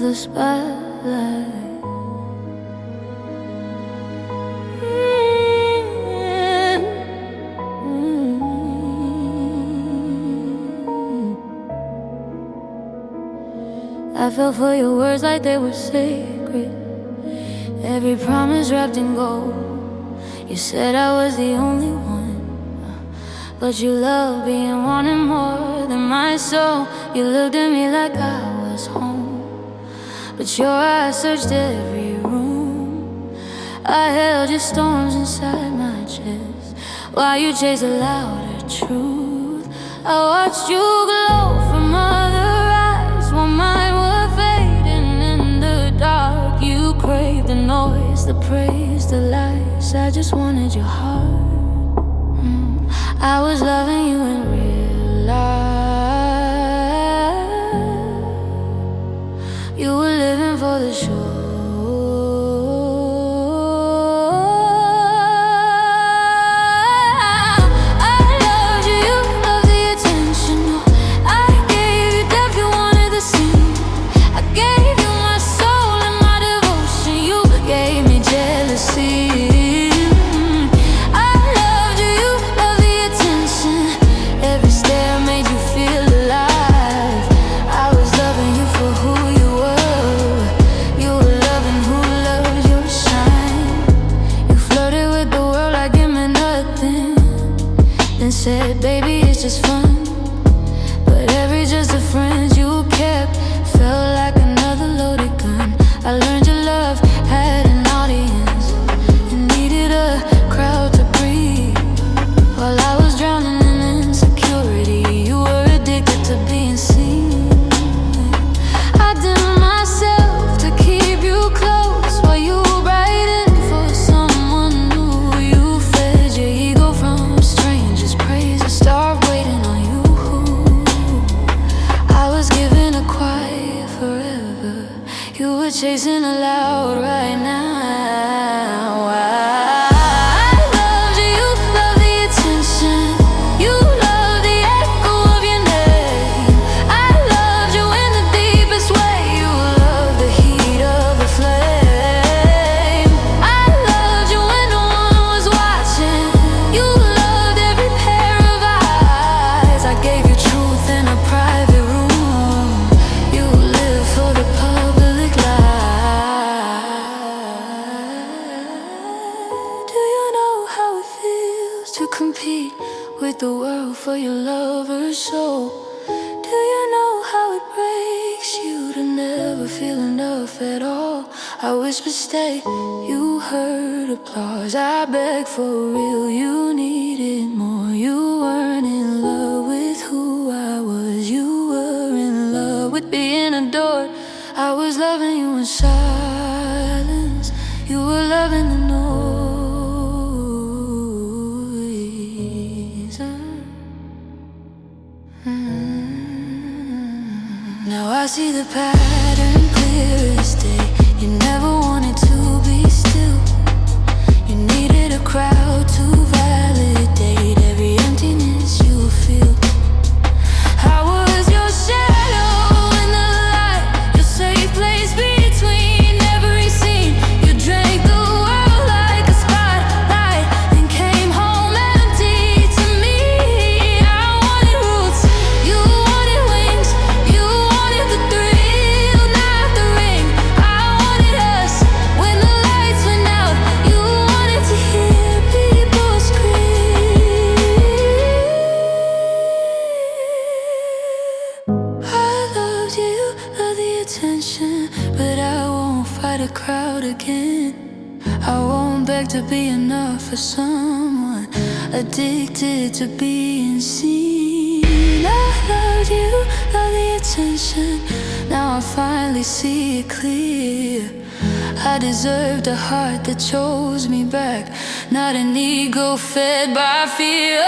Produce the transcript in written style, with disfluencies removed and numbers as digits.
the spotlight. I fell for your words like they were sacred. Every promise wrapped in gold. You said I was the only one, but you loved being wanted more than my soul. You looked at me like I was home, but your eyes searched every room. I held your storms inside my chest while you chased a louder truth. I watched you glow from other eyes while mine were fading in the dark. You craved the noise, the praise, the lies. I just wanted your heart. I was loving you in real life. You were living for the show. Said, baby, it's just fun, but every just a friend you kept felt like another loaded gun. I learned your love had an audience, it needed a crowd to breathe. While I was drowning in insecurity, you were addicted to being seen. I dimmed myself to keep you close while you were writing for someone new. You fed your ego from strangers, start waiting on you. I was given a quiet forever. You were chasing a loud right now. I loved you, you loved the attention. You loved the echo of your name. I loved you in the deepest way. You loved the heat of the flame. I loved you when no one was watching. You loved every pair of eyes. I gave you truth in a private room. You live for the public light. Do you know how it feels to compete with the world for your lover's soul? Do you know how it breaks you to never feel enough at all? I whispered stay, you heard applause. I begged for real, you needed more. You weren't in love with who I was, you were in love with being adored. I was loving you in silence, you were loving the noise. Now I see the pattern clear as day. You never wanted to be still. You needed a crowd to validate every emptiness you feel. I was your shadow in the light, your safe place between every scene. You drank the world like a spotlight, then came home empty to me. I wanted roots, you wanted wings. You wanted the thrill, not the ring. I wanted us when the lights went out. You wanted to hear people scream. I loved you, loved the attention, but I won't fight a crowd again. I won't beg to be enough for someone addicted to being seen. I loved you, loved the attention. Now I finally see it clear. I deserved a heart that chose me back, not an ego fed by fear.